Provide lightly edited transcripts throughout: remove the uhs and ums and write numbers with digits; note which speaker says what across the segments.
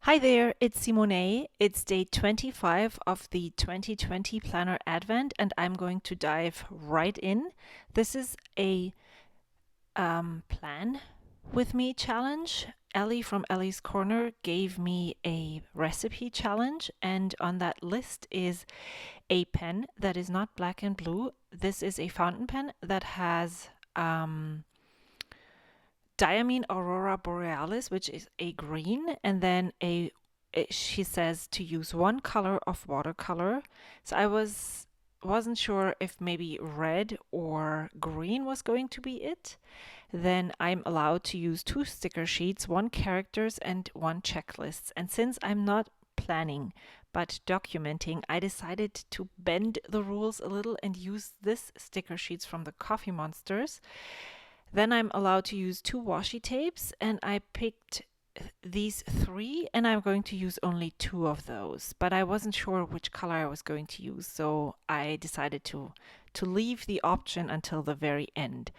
Speaker 1: Hi there, it's Simone. It's day 25 of the 2020 Planner Advent, and I'm going to dive right in. This is a plan with me challenge. Ellie from Ellie's Corner gave me a recipe challenge, and on that list is a pen that is not black and blue. This is a fountain pen that has Diamine Aurora Borealis, which is a green, and then she says to use one color of watercolor. So I wasn't sure if maybe red or green was going to be it. Then I'm allowed to use two sticker sheets, one characters and one checklists. And since I'm not planning but documenting, I decided to bend the rules a little and use this sticker sheets from the Coffee Monsters. Then I'm allowed to use two washi tapes, and I picked these three, and I'm going to use only two of those. But I wasn't sure which color I was going to use, so I decided to leave the option until the very end.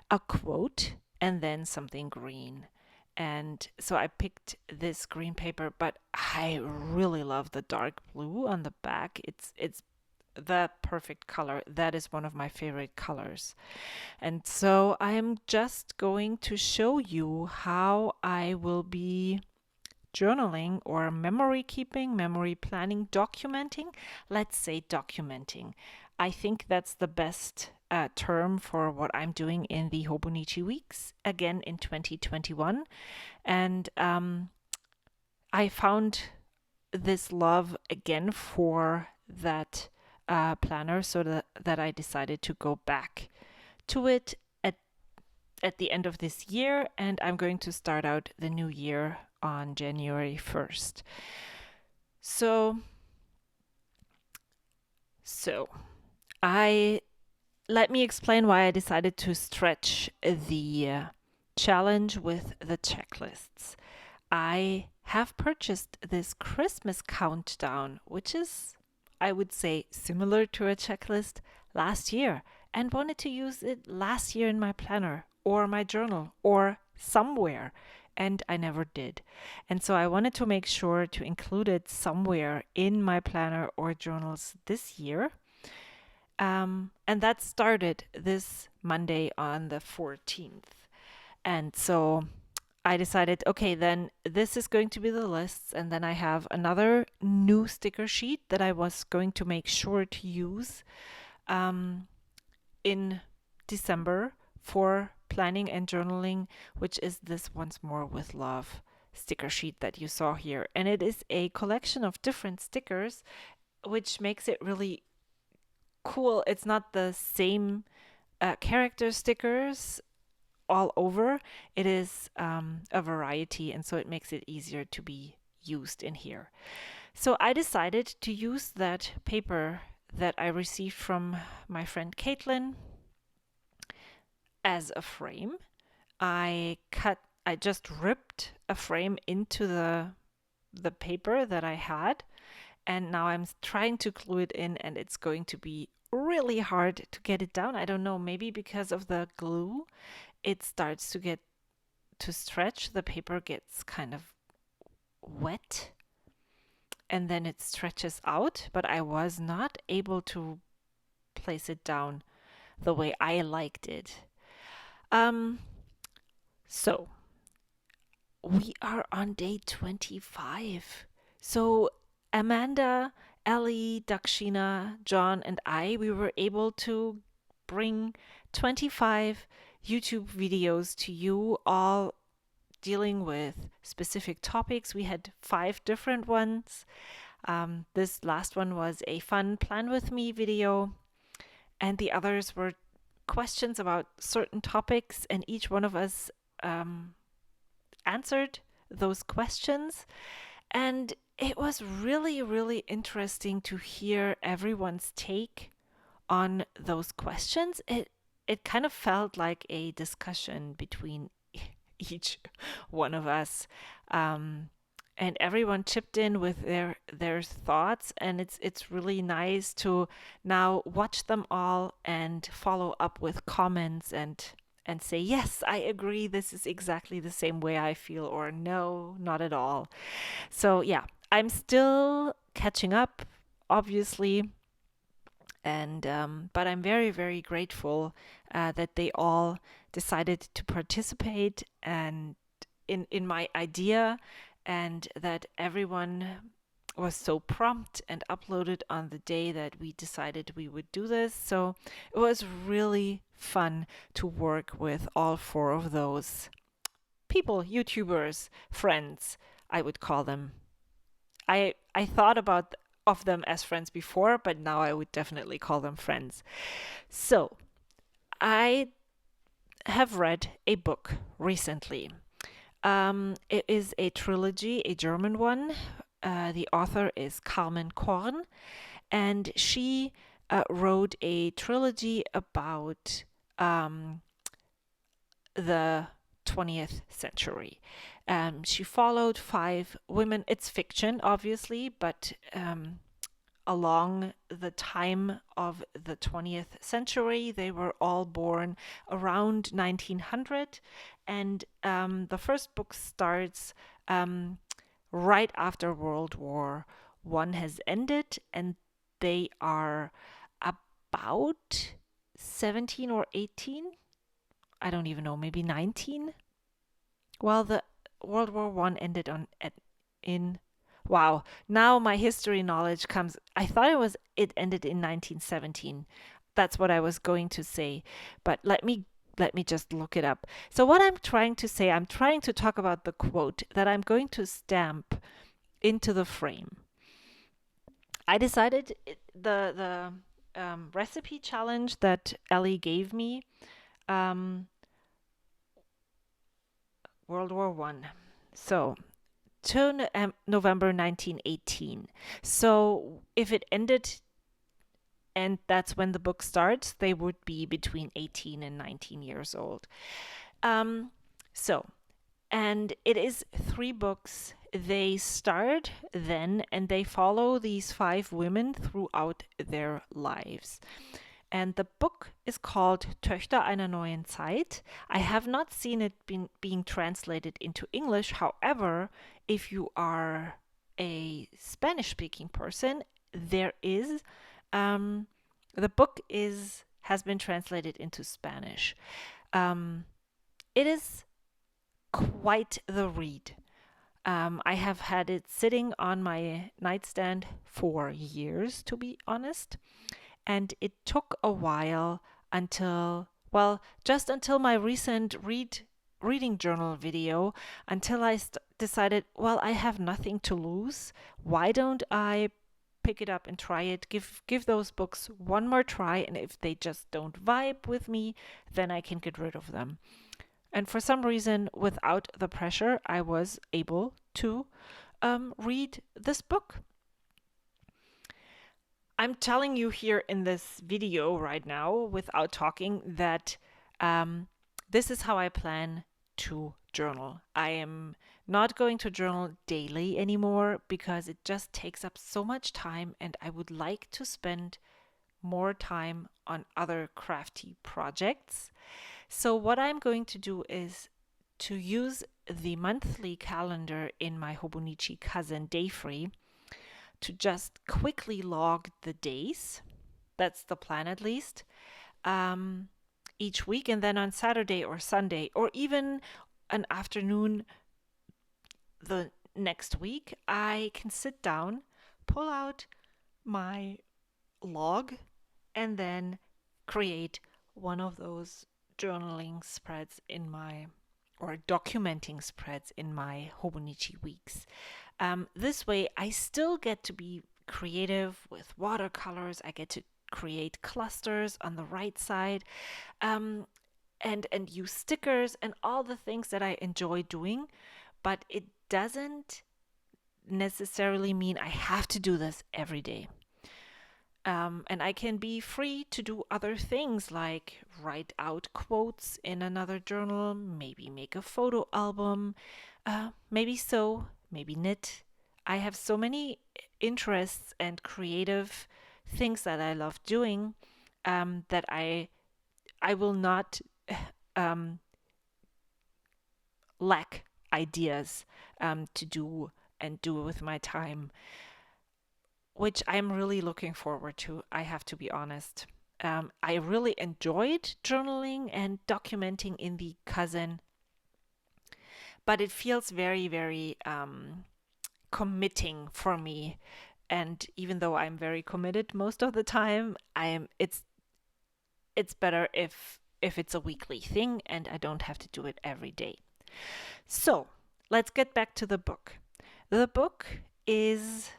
Speaker 1: A quote and then something green. And so I picked this green paper, but I really love the dark blue on the back. It's the perfect color. That is one of my favorite colors. And so I am just going to show you how I will be journaling or memory keeping, memory planning, documenting. Let's say documenting. I think that's the best term for what I'm doing in the Hobonichi Weeks, again in 2021. And I found this love again for that planner, so that I decided to go back to it at the end of this year, and I'm going to start out the new year on January 1st. So I let me explain why I decided to stretch the challenge with the checklists. I have purchased this Christmas countdown, which is, I would say, similar to a checklist last year, and wanted to use it last year in my planner or my journal or somewhere, and I never did. And so I wanted to make sure to include it somewhere in my planner or journals this year. And that started this Monday on the 14th. And so I decided, okay, then this is going to be the lists. And then I have another new sticker sheet that I was going to make sure to use in December for planning and journaling, which is this Once More with Love sticker sheet that you saw here. And it is a collection of different stickers, which makes it really cool. It's not the same character stickers all over. It is a variety, and so it makes it easier to be used in here. So I decided to use that paper that I received from my friend Caitlin as a frame. I just ripped a frame into the paper that I had, and now I'm trying to glue it in, and it's going to be really hard to get it down. I don't know, maybe because of the glue, it starts to stretch. The paper gets kind of wet and then it stretches out, but I was not able to place it down the way I liked it. So we are on day 25. So Amanda, Ellie, Dakshina, John, and we were able to bring 25 YouTube videos to you, all dealing with specific topics. We had 5 different ones. This last one was a fun plan with me video, and the others were questions about certain topics, and each one of us answered those questions. And it was really, really interesting to hear everyone's take on those questions. It kind of felt like a discussion between each one of us. And everyone chipped in with their thoughts, and it's really nice to now watch them all and follow up with comments and and say, yes, I agree, this is exactly the same way I feel, or no, not at all. So, yeah, I'm still catching up, obviously, and but I'm very, very grateful that they all decided to participate and in my idea, and that everyone was so prompt and uploaded on the day that we decided we would do this. So it was really fun to work with all four of those people, YouTubers, friends, I would call them. I thought about of them as friends before, but now I would definitely call them friends. So I have read a book recently. It is a trilogy, a German one. The author is Carmen Korn, and she wrote a trilogy about the 20th century. She followed five women. It's fiction, obviously, but along the time of the 20th century, they were all born around 1900. And the first book starts right after World War One has ended, and they are about 17 or 18. I don't even know, maybe 19. Well, the World War One ended in wow. Now my history knowledge comes. I thought it ended in 1917. That's what I was going to say, but let me just look it up. So what I'm trying to say, I'm trying to talk about the quote that I'm going to stamp into the frame. I decided the recipe challenge that Ellie gave me, um, World War One. So to November 1918. So if it ended and that's when the book starts, they would be between 18 and 19 years old. Um, so, and it is three books. They start then and they follow these five women throughout their lives. And the book is called Töchter einer neuen Zeit. I have not seen it being translated into English. However, if you are a Spanish speaking person, there is the book has been translated into Spanish. It is quite the read. I have had it sitting on my nightstand for years, to be honest. And it took a while until, well, just until my recent reading journal video, until I decided, well, I have nothing to lose. Why don't I pick it up and try it? Give those books one more try, and if they just don't vibe with me, then I can get rid of them. And for some reason, without the pressure, I was able to read this book. I'm telling you here in this video right now, without talking, that this is how I plan to journal. I am not going to journal daily anymore because it just takes up so much time, and I would like to spend more time on other crafty projects. So, what I'm going to do is to use the monthly calendar in my Hobonichi Cousin Day Free to just quickly log the days. That's the plan, at least, each week. And then on Saturday or Sunday, or even an afternoon the next week, I can sit down, pull out my log, and then create one of those journaling spreads in my, or documenting spreads in my Hobonichi Weeks. This way, I still get to be creative with watercolors. I get to create clusters on the right side, and use stickers and all the things that I enjoy doing. But it doesn't necessarily mean I have to do this every day. And I can be free to do other things like write out quotes in another journal, maybe make a photo album, maybe sew, maybe knit. I have so many interests and creative things that I love doing, that I will not lack ideas to do and do with my time, which I'm really looking forward to, I have to be honest. I really enjoyed journaling and documenting in the cousin, but it feels very, very committing for me. And even though I'm very committed most of the time, it's better if it's a weekly thing and I don't have to do it every day. So let's get back to the book. The book is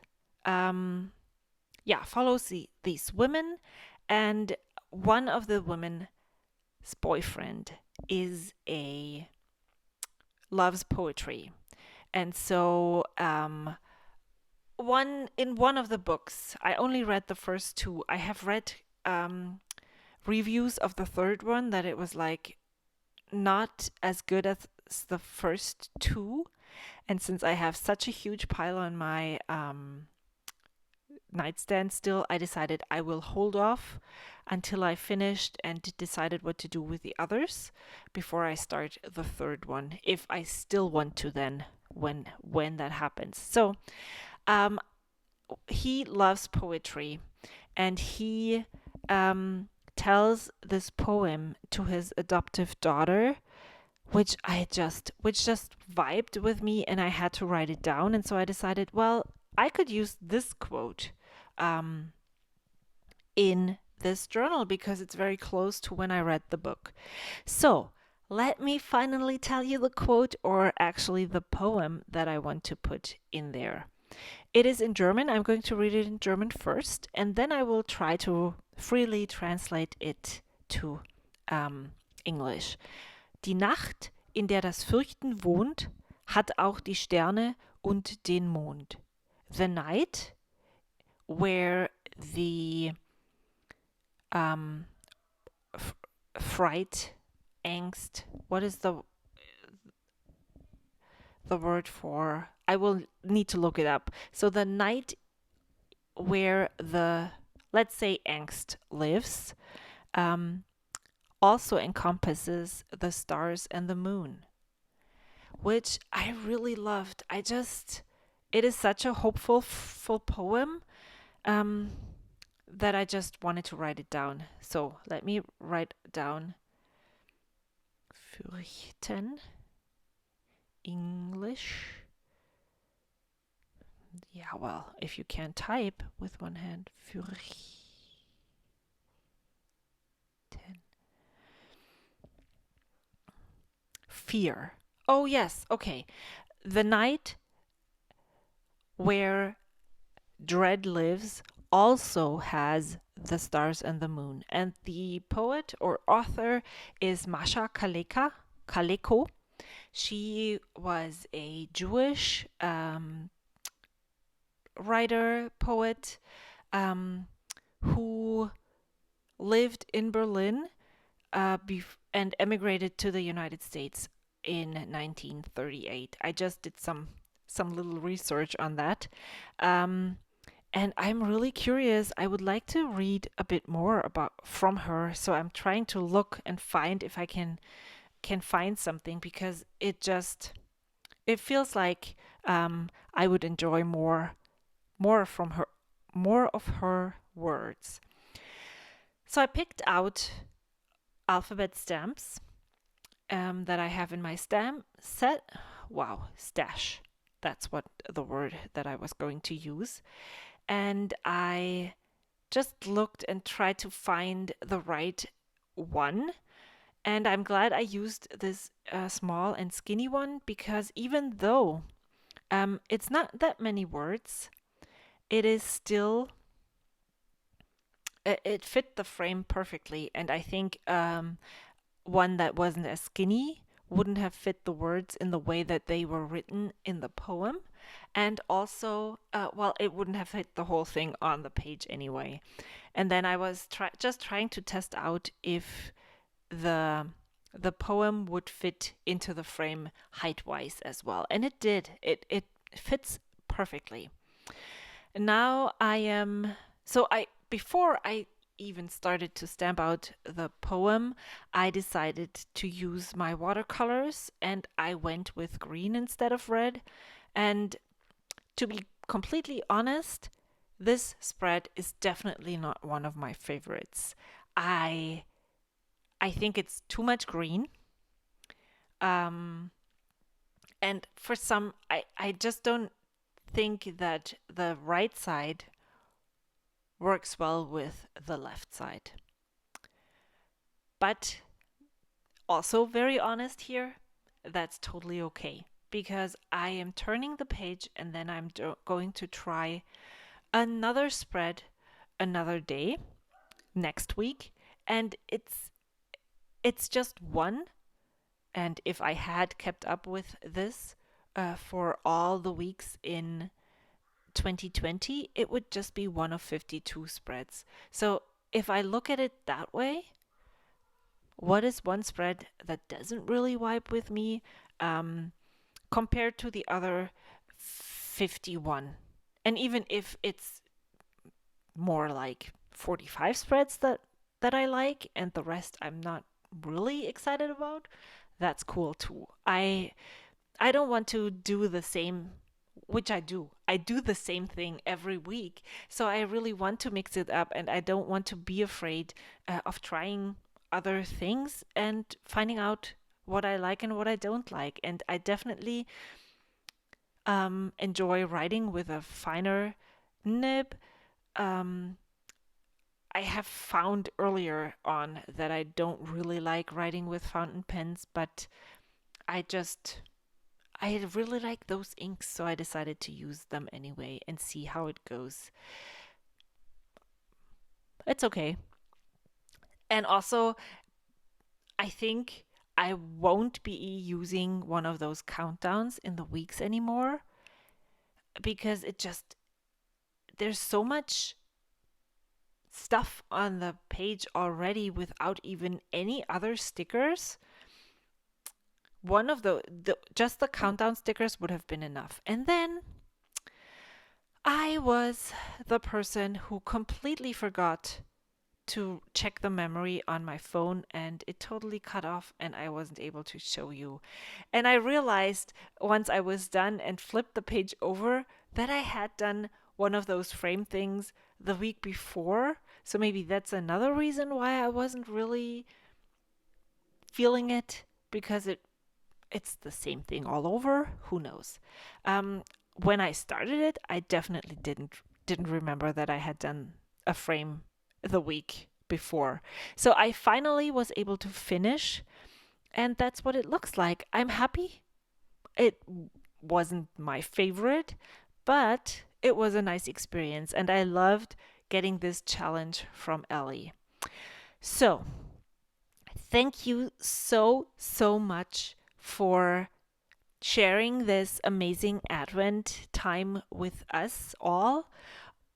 Speaker 1: follows these women, and one of the women's boyfriend loves poetry. And so one of the books, I only read the first two. I have read reviews of the third one that it was like not as good as the first two. And since I have such a huge pile on my nightstand still, I decided I will hold off until I finished and decided what to do with the others before I start the third one, if I still want to then when that happens. So he loves poetry, and he tells this poem to his adoptive daughter, which just vibed with me, and I had to write it down. And so I decided, well, I could use this quote in this journal because it's very close to when I read the book. So let me finally tell you the quote, or actually the poem that I want to put in there. It is in German. I'm going to read it in German first, and then I will try to freely translate it to English. Die Nacht, in der das Fürchten wohnt, hat auch die Sterne und den Mond. The night where the fright, angst, what is the word for? I will need to look it up. So the night where the, let's say, angst lives, also encompasses the stars and the moon, which I really loved. It is such a hopeful poem that I just wanted to write it down. So let me write down Fürchten, English. Yeah, well, if you can't type with one hand, Fürchten. Fear. Oh, yes, okay. The night where dread lives also has the stars and the moon. And the poet or author is Masha Kaleko. She was a Jewish writer, poet, who lived in Berlin and emigrated to the United States in 1938. I just did some little research on that. And I'm really curious. I would like to read a bit more from her. So I'm trying to look and find if I can find something, because it feels like I would enjoy more from her, more of her words. So I picked out alphabet stamps that I have in my stamp set. Wow, stash. That's what the word that I was going to use. And I just looked and tried to find the right one. And I'm glad I used this small and skinny one, because even though it's not that many words, it is still, it fit the frame perfectly. And I think one that wasn't as skinny wouldn't have fit the words in the way that they were written in the poem. And also, it wouldn't have fit the whole thing on the page anyway. And then I was just trying to test out if the poem would fit into the frame height-wise as well. And it did. It fits perfectly. And now before I even started to stamp out the poem, I decided to use my watercolors and I went with green instead of red. And to be completely honest, this spread is definitely not one of my favorites. I I think it's too much green. Um, and for some, I just don't think that the right side works well with the left side. But also, very honest here, that's totally okay because I am turning the page and then I'm going to try another spread another day next week, and it's just one. And if I had kept up with this for all the weeks in 2020, it would just be one of 52 spreads. So if I look at it that way, what is one spread that doesn't really vibe with me um, compared to the other 51? And even if it's more like 45 spreads that I like and the rest I'm not really excited about, that's cool too. I don't want to do the same, which I do. I do the same thing every week. So I really want to mix it up and I don't want to be afraid of trying other things and finding out what I like and what I don't like. And I definitely enjoy writing with a finer nib. Um, I have found earlier on that I don't really like writing with fountain pens, but I just I really like those inks, so I decided to use them anyway and see how it goes. It's okay. And also, I think I won't be using one of those countdowns in the weeks anymore because there's so much stuff on the page already without even any other stickers. One of just the countdown stickers would have been enough. And then I was the person who completely forgot to check the memory on my phone and it totally cut off and I wasn't able to show you. And I realized once I was done and flipped the page over that I had done one of those frame things the week before. So maybe that's another reason why I wasn't really feeling it because it's the same thing all over. Who knows? When I started it, I definitely didn't remember that I had done a frame the week before. So I finally was able to finish, and that's what it looks like. I'm happy. It wasn't my favorite, but it was a nice experience, and I loved getting this challenge from Ellie. So, thank you so much for sharing this amazing Advent time with us all.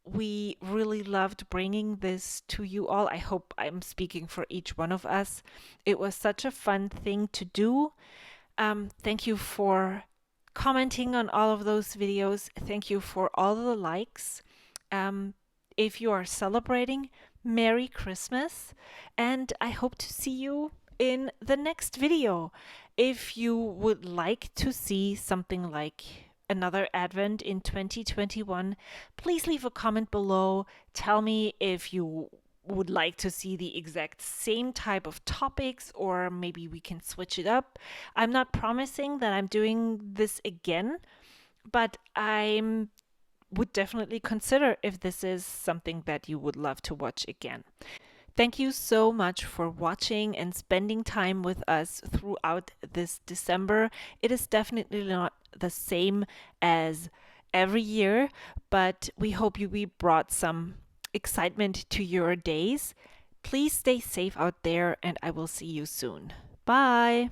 Speaker 1: We really loved bringing this to you all. I hope I'm speaking for each one of us. It was such a fun thing to do. Thank you for commenting on all of those videos. Thank you for all the likes. Um, if you are celebrating, Merry Christmas, and I hope to see you in the next video. If you would like to see something like another Advent in 2021, please leave a comment below. Tell me if you would like to see the exact same type of topics, or maybe we can switch it up. I'm not promising that I'm doing this again, but I would definitely consider if this is something that you would love to watch again. Thank you so much for watching and spending time with us throughout this December. It is definitely not the same as every year, but we hope we brought some excitement to your days. Please stay safe out there, and I will see you soon. Bye.